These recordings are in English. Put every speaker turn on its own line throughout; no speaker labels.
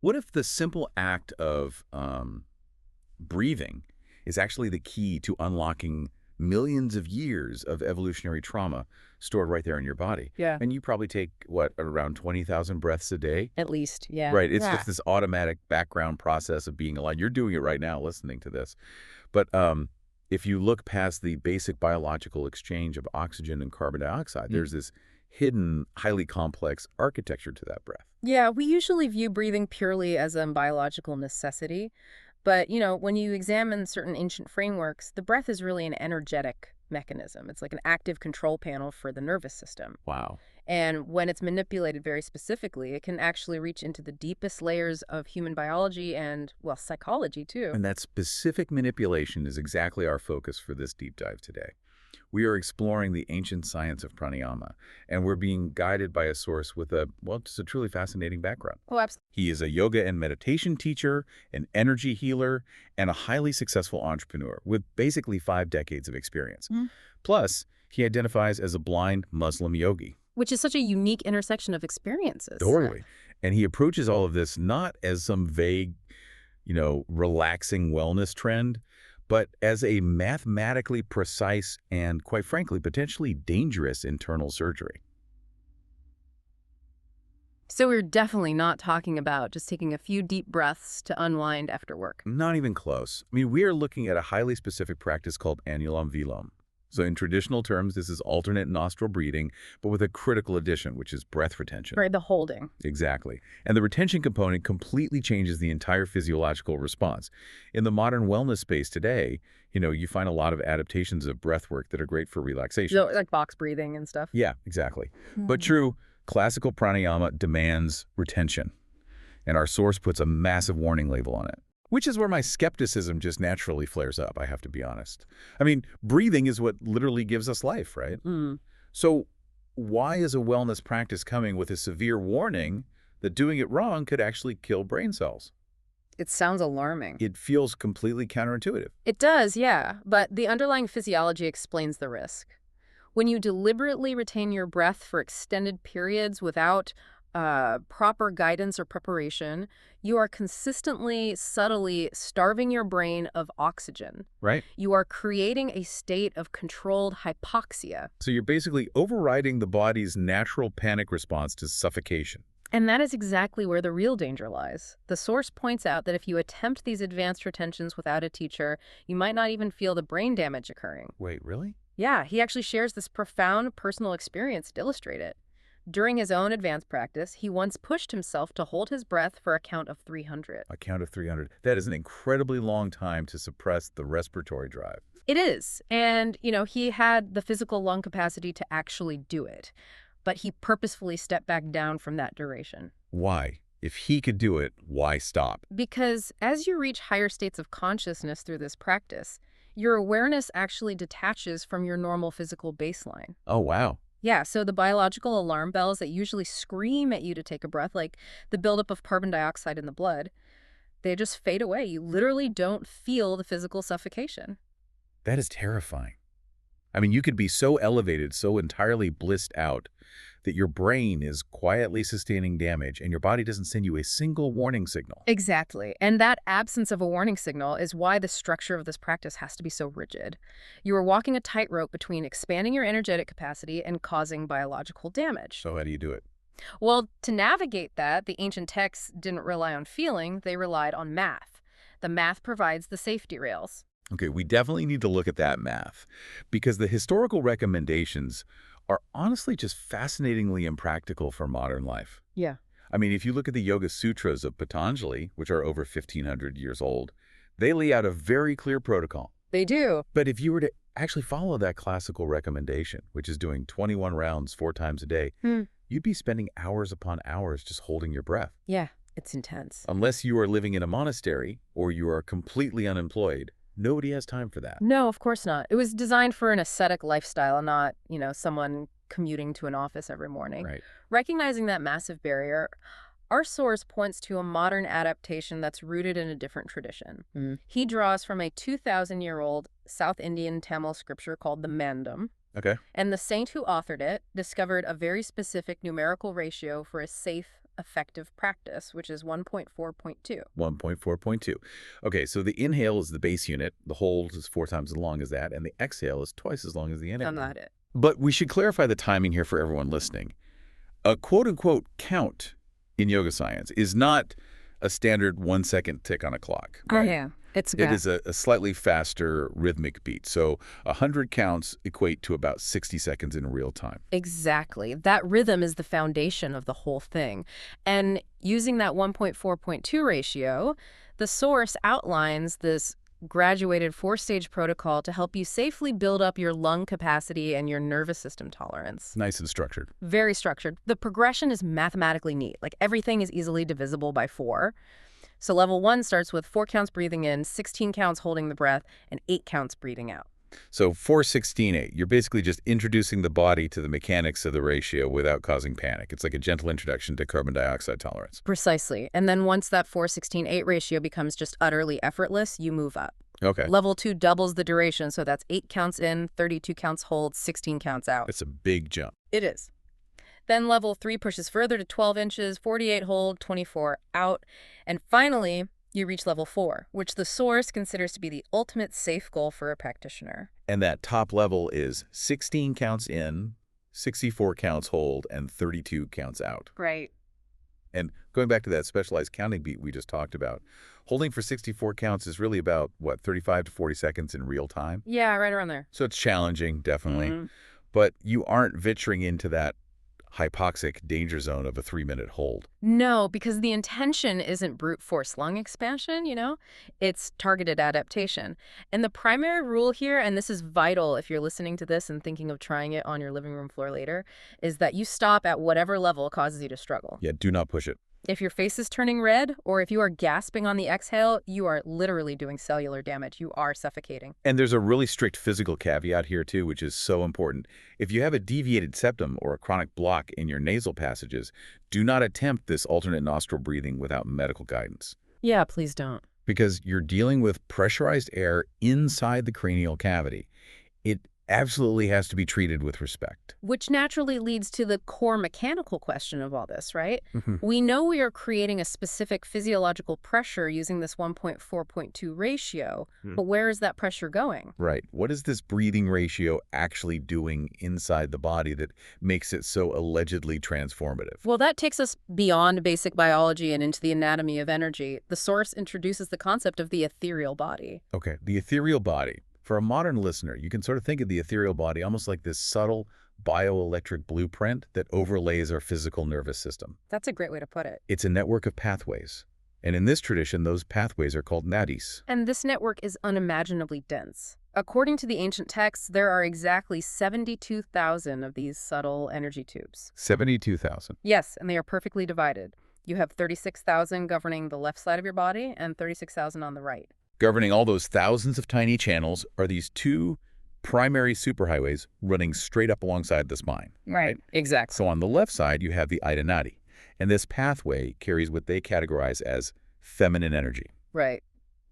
What if the simple act of breathing is actually the key to unlocking millions of years of evolutionary trauma stored right there in your body?
Yeah.
And you probably take, what, around 20,000 breaths a day?
At least, yeah.
Right. It's
Yeah.
just this automatic background process of being alive. You're doing it right now listening to this. But if you look past the basic biological exchange of oxygen and carbon dioxide, there's this hidden, highly complex architecture to that breath.
Yeah, we usually view breathing purely as a biological necessity. But, when you examine certain ancient frameworks, the breath is really an energetic mechanism. It's like an active control panel for the nervous system.
Wow.
And when it's manipulated very specifically, it can actually reach into the deepest layers of human biology and, well, psychology too.
And that specific manipulation is exactly our focus for this deep dive today. We are exploring the ancient science of pranayama, and we're being guided by a source with just a truly fascinating background.
Oh, absolutely.
He is a yoga and meditation teacher, an energy healer, and a highly successful entrepreneur with basically 5 decades of experience. Plus, he identifies as a blind Muslim yogi.
Which is such a unique intersection of experiences.
Totally. And he approaches all of this not as some vague, relaxing wellness trend, but as a mathematically precise and, quite frankly, potentially dangerous internal surgery.
So we're definitely not talking about just taking a few deep breaths to unwind after work.
Not even close. I mean, we are looking at a highly specific practice called annulom vilom. So in traditional terms, this is alternate nostril breathing, but with a critical addition, which is breath retention.
Right, the holding.
Exactly. And the retention component completely changes the entire physiological response. In the modern wellness space today, you find a lot of adaptations of breath work that are great for relaxation.
So, like box breathing and stuff.
Yeah, exactly. But true, classical pranayama demands retention. And our source puts a massive warning label on it. Which is where my skepticism just naturally flares up, I have to be honest. I mean, breathing is what literally gives us life, right? So why is a wellness practice coming with a severe warning that doing it wrong could actually kill brain cells?
It sounds alarming.
It feels completely counterintuitive.
It does, yeah, but the underlying physiology explains the risk. When you deliberately retain your breath for extended periods without proper guidance or preparation, you are consistently, subtly starving your brain of oxygen.
Right.
You are creating a state of controlled hypoxia.
So you're basically overriding the body's natural panic response to suffocation.
And that is exactly where the real danger lies. The source points out that if you attempt these advanced retentions without a teacher, you might not even feel the brain damage occurring.
Wait, really?
Yeah, he actually shares this profound personal experience to illustrate it. During his own advanced practice, he once pushed himself to hold his breath for a count of 300.
A count of 300. That is an incredibly long time to suppress the respiratory drive.
It is. And, he had the physical lung capacity to actually do it. But he purposefully stepped back down from that duration.
Why? If he could do it, why stop?
Because as you reach higher states of consciousness through this practice, your awareness actually detaches from your normal physical baseline.
Oh, wow.
Yeah, so the biological alarm bells that usually scream at you to take a breath, like the buildup of carbon dioxide in the blood, they just fade away. You literally don't feel the physical suffocation.
That is terrifying. I mean, you could be so elevated, so entirely blissed out, that your brain is quietly sustaining damage and your body doesn't send you a single warning signal.
Exactly. And that absence of a warning signal is why the structure of this practice has to be so rigid. You are walking a tightrope between expanding your energetic capacity and causing biological damage.
So how do you do it?
Well, to navigate that, the ancient texts didn't rely on feeling, they relied on math. The math provides the safety rails.
Okay, we definitely need to look at that math because the historical recommendations are honestly just fascinatingly impractical for modern life.
Yeah.
I mean, if you look at the Yoga Sutras of Patanjali, which are over 1,500 years old, they lay out a very clear protocol.
They do.
But if you were to actually follow that classical recommendation, which is doing 21 rounds 4 times a day, you'd be spending hours upon hours just holding your breath.
Yeah, it's intense.
Unless you are living in a monastery or you are completely unemployed, nobody has time for that.
No, of course not. It was designed for an ascetic lifestyle, not, someone commuting to an office every morning.
Right.
Recognizing that massive barrier, our source points to a modern adaptation that's rooted in a different tradition. He draws from a 2,000-year-old South Indian Tamil scripture called the Mandam.
Okay.
And the saint who authored it discovered a very specific numerical ratio for a safe, effective practice, which is 1.4.2.
1.4.2. Okay, so the inhale is the base unit, the hold is 4 times as long as that, and the exhale is twice as long as the inhale.
I'm not it.
But we should clarify the timing here for everyone listening. A quote-unquote count in yoga science is not a standard 1-second tick on a clock.
Oh,
Right?
yeah. It
is a slightly faster rhythmic beat. So 100 counts equate to about 60 seconds in real time.
Exactly. That rhythm is the foundation of the whole thing. And using that 1.4.2 ratio, the source outlines this graduated 4-stage protocol to help you safely build up your lung capacity and your nervous system tolerance.
Nice and structured.
Very structured. The progression is mathematically neat. Like, everything is easily divisible by 4. So level 1 starts with 4 counts breathing in, 16 counts holding the breath, and 8 counts breathing out.
So 4-16-8, you're basically just introducing the body to the mechanics of the ratio without causing panic. It's like a gentle introduction to carbon dioxide tolerance.
Precisely. And then once that 4-16-8 ratio becomes just utterly effortless, you move up.
Okay.
Level 2 doubles the duration, so that's 8 counts in, 32 counts hold, 16 counts out.
It's a big jump.
It is. Then level 3 pushes further to 12 inches, 48 hold, 24 out. And finally, you reach level 4, which the source considers to be the ultimate safe goal for a practitioner.
And that top level is 16 counts in, 64 counts hold, and 32 counts out.
Right.
And going back to that specialized counting beat we just talked about, holding for 64 counts is really about, 35 to 40 seconds in real time?
Yeah, right around there.
So it's challenging, definitely.
Mm-hmm.
But you aren't venturing into that hypoxic danger zone of a 3-minute hold.
No, because the intention isn't brute force lung expansion, it's targeted adaptation. And the primary rule here, and this is vital if you're listening to this and thinking of trying it on your living room floor later, is that you stop at whatever level causes you to struggle.
Yeah, do not push it.
If your face is turning red, or if you are gasping on the exhale, you are literally doing cellular damage. You are suffocating.
And there's a really strict physical caveat here, too, which is so important. If you have a deviated septum or a chronic block in your nasal passages, do not attempt this alternate nostril breathing without medical guidance.
Yeah, please don't.
Because you're dealing with pressurized air inside the cranial cavity. It absolutely has to be treated with respect.
Which naturally leads to the core mechanical question of all this, right?
Mm-hmm.
We know we are creating a specific physiological pressure using this 1.4.2 ratio, but where is that pressure going?
Right. What is this breathing ratio actually doing inside the body that makes it so allegedly transformative?
Well, that takes us beyond basic biology and into the anatomy of energy. The source introduces the concept of the ethereal body.
Okay, the ethereal body. For a modern listener, you can sort of think of the ethereal body almost like this subtle bioelectric blueprint that overlays our physical nervous system.
That's a great way to put it.
It's a network of pathways. And in this tradition, those pathways are called nadis.
And this network is unimaginably dense. According to the ancient texts, there are exactly 72,000 of these subtle energy tubes.
72,000.
Yes, and they are perfectly divided. You have 36,000 governing the left side of your body and 36,000 on the right.
Governing all those thousands of tiny channels are these 2 primary superhighways running straight up alongside the spine.
Right. Exactly.
So on the left side, you have the Ida Nadi, and this pathway carries what they categorize as feminine energy.
Right.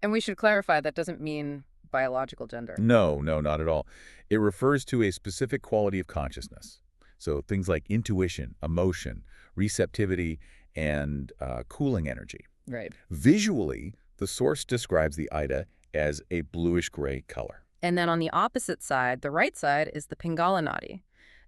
And we should clarify that doesn't mean biological gender.
No, not at all. It refers to a specific quality of consciousness. So things like intuition, emotion, receptivity, and cooling energy.
Right.
Visually, the source describes the Ida as a bluish-gray color.
And then on the opposite side, the right side, is the Pingala Nadi.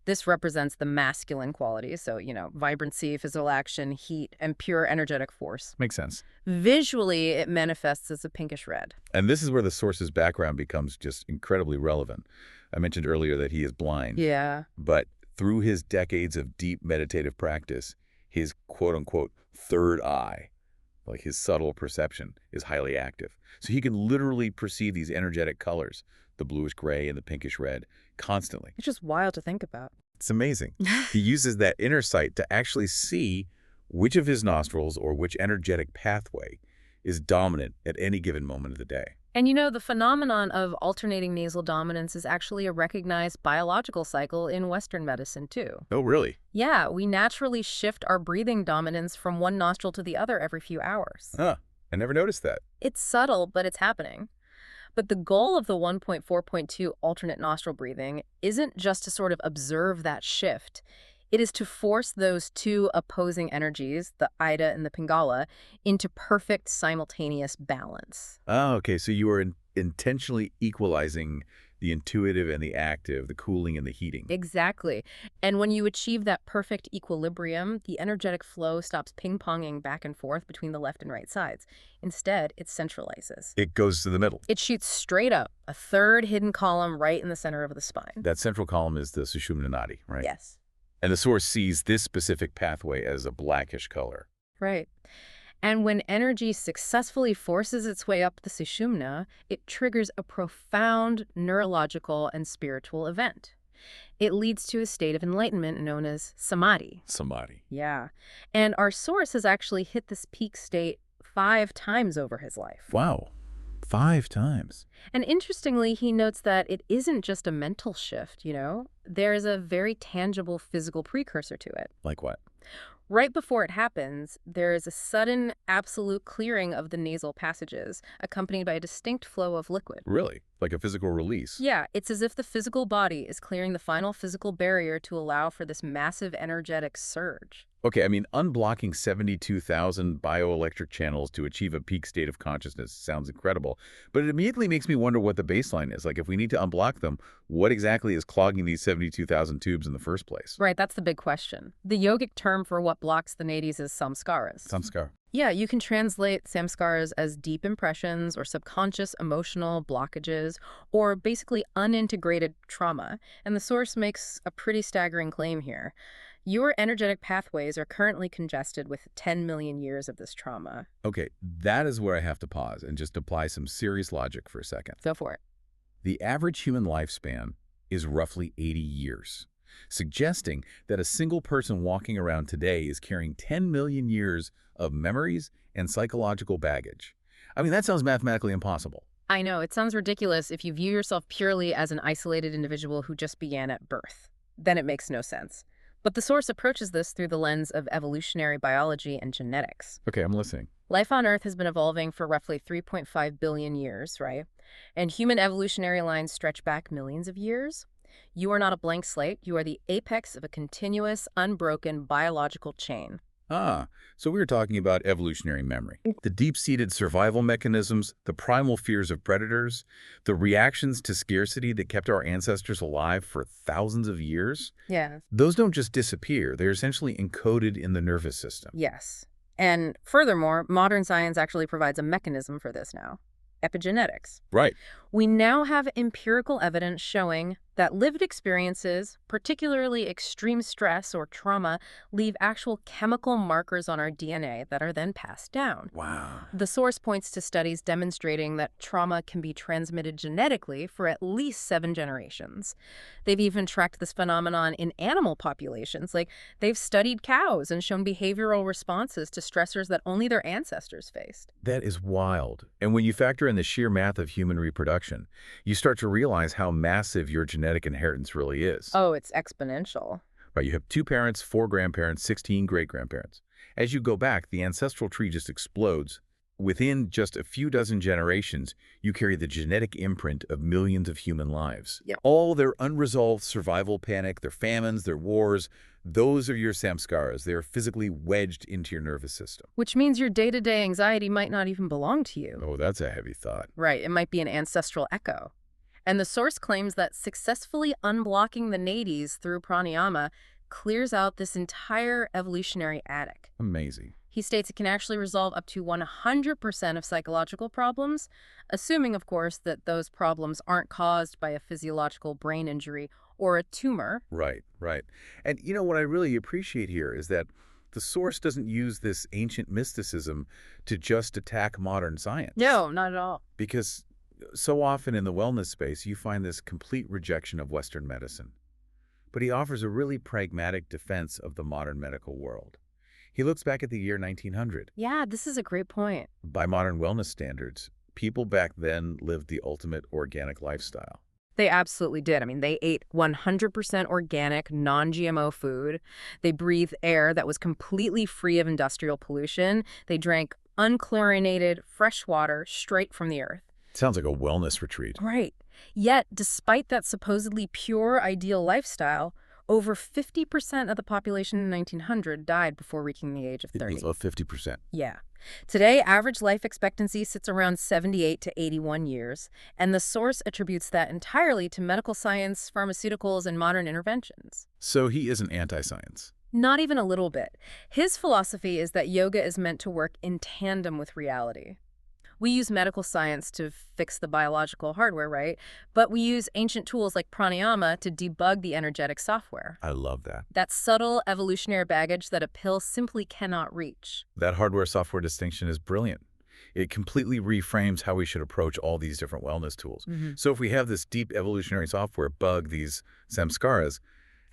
This represents the masculine qualities, so, vibrancy, physical action, heat, and pure energetic force.
Makes sense.
Visually, it manifests as a pinkish red.
And this is where the source's background becomes just incredibly relevant. I mentioned earlier that he is blind.
Yeah.
But through his decades of deep meditative practice, his quote-unquote third eye, like his subtle perception, is highly active. So he can literally perceive these energetic colors, the bluish gray and the pinkish red, constantly.
It's just wild to think about.
It's amazing. He uses that inner sight to actually see which of his nostrils or which energetic pathway is dominant at any given moment of the day.
And the phenomenon of alternating nasal dominance is actually a recognized biological cycle in Western medicine, too.
Oh, really?
Yeah, we naturally shift our breathing dominance from one nostril to the other every few hours.
Huh. I never noticed that.
It's subtle, but it's happening. But the goal of the 1.4.2 alternate nostril breathing isn't just to sort of observe that shift. It is to force those two opposing energies, the Ida and the Pingala, into perfect simultaneous balance.
Oh, okay. So you are intentionally equalizing the intuitive and the active, the cooling and the heating.
Exactly. And when you achieve that perfect equilibrium, the energetic flow stops ping-ponging back and forth between the left and right sides. Instead, it centralizes.
It goes to the middle.
It shoots straight up, a third hidden column right in the center of the spine.
That central column is the Sushumna Nadi, right?
Yes.
And the source sees this specific pathway as a blackish color.
Right. And when energy successfully forces its way up the Sushumna, it triggers a profound neurological and spiritual event. It leads to a state of enlightenment known as samadhi.
Samadhi.
Yeah. And our source has actually hit this peak state 5 times over his life.
Wow. 5 times.
And interestingly, he notes that it isn't just a mental shift, There's a very tangible physical precursor to it.
Like what?
Right before it happens, there is a sudden, absolute clearing of the nasal passages, accompanied by a distinct flow of liquid.
Really? Like a physical release?
Yeah, it's as if the physical body is clearing the final physical barrier to allow for this massive energetic surge.
Okay, I mean, unblocking 72,000 bioelectric channels to achieve a peak state of consciousness sounds incredible, but it immediately makes me wonder what the baseline is. Like, if we need to unblock them, what exactly is clogging these 72,000 tubes in the first place?
Right, that's the big question. The yogic term for what blocks the nadis is samskaras.
Samskar.
Yeah, you can translate samskaras as deep impressions or subconscious emotional blockages or basically unintegrated trauma, and the source makes a pretty staggering claim here. Your energetic pathways are currently congested with 10 million years of this trauma.
Okay, that is where I have to pause and just apply some serious logic for a second.
Go for it.
The average human lifespan is roughly 80 years, suggesting that a single person walking around today is carrying 10 million years of memories and psychological baggage. I mean, that sounds mathematically impossible.
I know, it sounds ridiculous if you view yourself purely as an isolated individual who just began at birth. Then it makes no sense. But the source approaches this through the lens of evolutionary biology and genetics.
Okay, I'm listening.
Life on Earth has been evolving for roughly 3.5 billion years, right? And human evolutionary lines stretch back millions of years. You are not a blank slate. You are the apex of a continuous, unbroken biological chain.
Ah, so we were talking about evolutionary memory. The deep-seated survival mechanisms, the primal fears of predators, the reactions to scarcity that kept our ancestors alive for thousands of years.
Yeah.
Those don't just disappear. They're essentially encoded in the nervous system.
Yes. And furthermore, modern science actually provides a mechanism for this now. Epigenetics.
Right.
We now have empirical evidence showing that lived experiences, particularly extreme stress or trauma, leave actual chemical markers on our DNA that are then passed down.
Wow.
The source points to studies demonstrating that trauma can be transmitted genetically for at least 7 generations. They've even tracked this phenomenon in animal populations. Like, they've studied cows and shown behavioral responses to stressors that only their ancestors faced.
That is wild. And when you factor in the sheer math of human reproduction, you start to realize how massive your genetic inheritance really is.
Oh, it's exponential.
Right, you have 2 parents, 4 grandparents, 16 great-grandparents. As you go back, the ancestral tree just explodes. Within just a few dozen generations, you carry the genetic imprint of millions of human lives.
Yep.
All their unresolved survival panic, their famines, their wars, those are your samskaras. They are physically wedged into your nervous system.
Which means your day-to-day anxiety might not even belong to you.
Oh, that's a heavy thought.
Right, it might be an ancestral echo. And the source claims that successfully unblocking the nadis through pranayama clears out this entire evolutionary attic.
Amazing.
He states it can actually resolve up to 100% of psychological problems, assuming, of course, that those problems aren't caused by a physiological brain injury or a tumor.
Right, right. And you know what I really appreciate here is that the source doesn't use this ancient mysticism to just attack modern science.
No, not at all.
Because so often in the wellness space, you find this complete rejection of Western medicine. But he offers a really pragmatic defense of the modern medical world. He looks back at the year 1900.
Yeah, this is a great point.
By modern wellness standards, people back then lived the ultimate organic lifestyle.
They absolutely did. I mean, they ate 100% organic, non-GMO food. They breathed air that was completely free of industrial pollution. They drank unchlorinated, fresh water straight from the earth.
Sounds like a wellness retreat.
Right. Yet, despite that supposedly pure, ideal lifestyle, Over 50% of the population in 1900 died before reaching the age of 30.
It was 50%.
Yeah. Today, average life expectancy sits around 78 to 81 years, and the source attributes that entirely to medical science, pharmaceuticals, and modern interventions.
So he isn't anti-science.
Not even a little bit. His philosophy is that yoga is meant to work in tandem with reality. We use medical science to fix the biological hardware, right? But we use ancient tools like pranayama to debug the energetic software.
I love that.
That subtle evolutionary baggage that a pill simply cannot reach.
That hardware-software distinction is brilliant. It completely reframes how we should approach all these different wellness tools. So if we have this deep evolutionary software bug, these samskaras,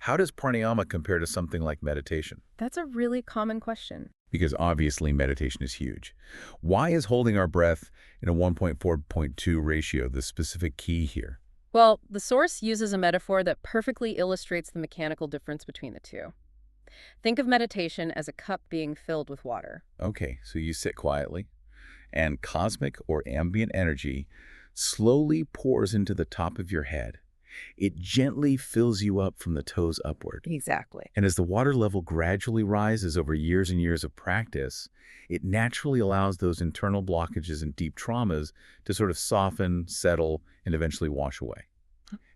how does pranayama compare to something like meditation?
That's a really common question.
Because obviously meditation is huge. Why is holding our breath in a 1.4.2 ratio the specific key here?
Well, the source uses a metaphor that perfectly illustrates the mechanical difference between the two. Think of meditation as a cup being filled with water.
Okay, so you sit quietly, and cosmic or ambient energy slowly pours into the top of your head. It gently fills you up from the toes upward.
Exactly.
And as the water level gradually rises over years and years of practice, it naturally allows those internal blockages and deep traumas to sort of soften, settle, and eventually wash away.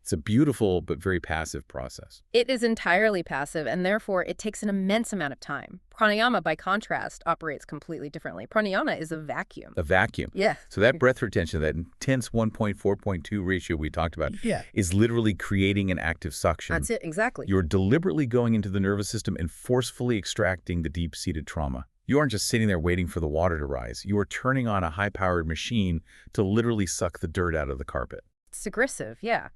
It's a beautiful but very passive process.
It is entirely passive, and therefore it takes an immense amount of time. Pranayama, by contrast, operates completely differently. Pranayama is a vacuum.
A vacuum.
Yeah.
So that breath retention, that intense 1.4.2 ratio we talked about, is literally creating an active suction.
That's it, exactly.
You're deliberately going into the nervous system and forcefully extracting the deep-seated trauma. You aren't just sitting there waiting for the water to rise. You are turning on a high-powered machine to literally suck the dirt out of the carpet.
It's aggressive, yeah.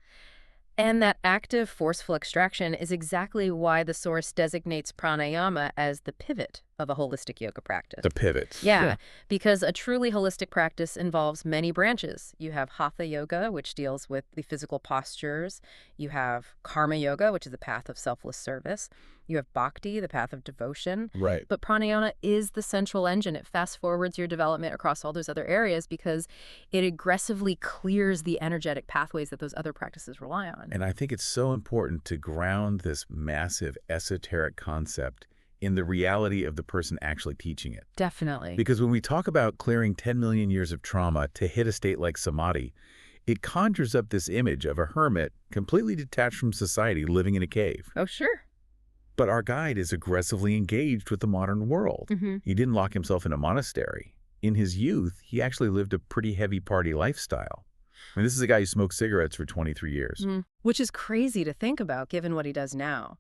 And that active, forceful extraction is exactly why the source designates pranayama as the pivot of a holistic yoga practice.
The pivot.
Yeah, because a truly holistic practice involves many branches. You have hatha yoga, which deals with the physical postures. You have karma yoga, which is the path of selfless service. You have bhakti, the path of devotion.
Right.
But pranayama is the central engine. It fast forwards your development across all those other areas because it aggressively clears the energetic pathways that those other practices rely on.
And I think it's so important to ground this massive esoteric concept in the reality of the person actually teaching it.
Definitely.
Because when we talk about clearing 10 million years of trauma to hit a state like samadhi, it conjures up this image of a hermit completely detached from society living in a cave.
Oh, sure.
But our guide is aggressively engaged with the modern world. He didn't lock himself in a monastery. In his youth, he actually lived a pretty heavy party lifestyle. I mean, this is a guy who smoked cigarettes for 23 years.
Which is crazy to think about given what he does now.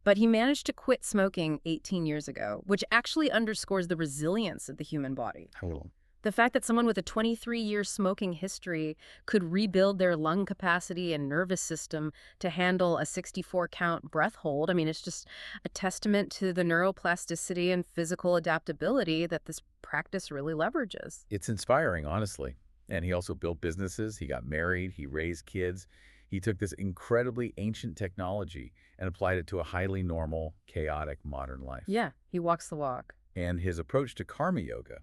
But he managed to quit smoking 18 years ago, which actually underscores the resilience of the human body.
Total.
The fact that someone with a 23-year smoking history could rebuild their lung capacity and nervous system to handle a 64-count breath hold, I mean, it's just a testament to the neuroplasticity and physical adaptability that this practice really leverages.
It's inspiring, honestly. And he also built businesses. He got married. He raised kids. He took this incredibly ancient technology and applied it to a highly normal, chaotic, modern life.
Yeah, he walks the walk.
And his approach to karma yoga,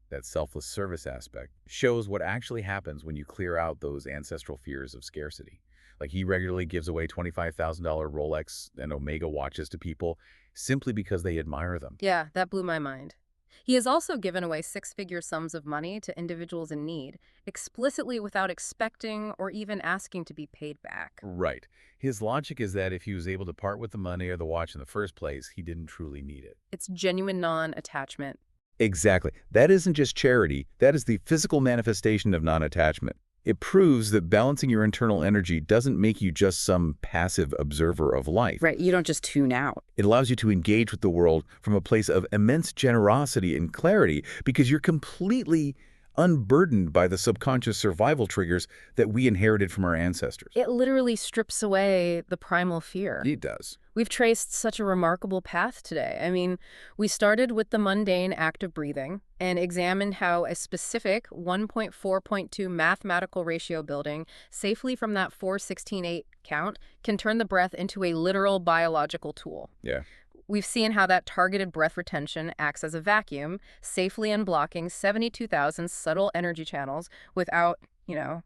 that selfless service aspect, shows what actually happens when you clear out those ancestral fears of scarcity. Like, he regularly gives away $25,000 Rolex and Omega watches to people simply because they admire them.
Yeah, that blew my mind. He has also given away six-figure sums of money to individuals in need, explicitly without expecting or even asking to be paid back.
Right. His logic is that if he was able to part with the money or the watch in the first place, he didn't truly need it.
It's genuine non-attachment.
Exactly. That isn't just charity. That is the physical manifestation of non-attachment. It proves that balancing your internal energy doesn't make you just some passive observer of life.
Right, you don't just tune out.
It allows you to engage with the world from a place of immense generosity and clarity because you're completely unburdened by the subconscious survival triggers that we inherited from our ancestors.
It literally strips away the primal fear.
It does.
We've traced such a remarkable path today. I mean, we started with the mundane act of breathing and examined how a specific 1.4.2 mathematical ratio building safely from that 4-16-8 count can turn the breath into a literal biological tool.
Yeah.
We've seen how that targeted breath retention acts as a vacuum, safely unblocking 72,000 subtle energy channels without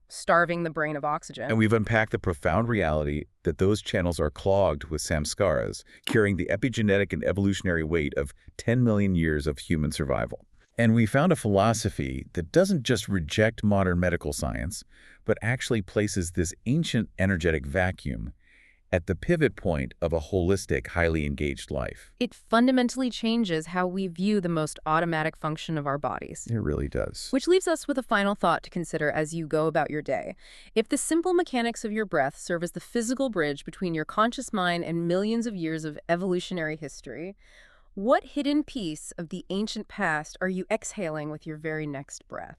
starving the brain of oxygen.
And we've unpacked the profound reality that those channels are clogged with samskaras, carrying the epigenetic and evolutionary weight of 10 million years of human survival. And we found a philosophy that doesn't just reject modern medical science, but actually places this ancient energetic vacuum at the pivot point of a holistic, highly engaged life.
It fundamentally changes how we view the most automatic function of our bodies.
It really does.
Which leaves us with a final thought to consider as you go about your day. If the simple mechanics of your breath serve as the physical bridge between your conscious mind and millions of years of evolutionary history, what hidden piece of the ancient past are you exhaling with your very next breath?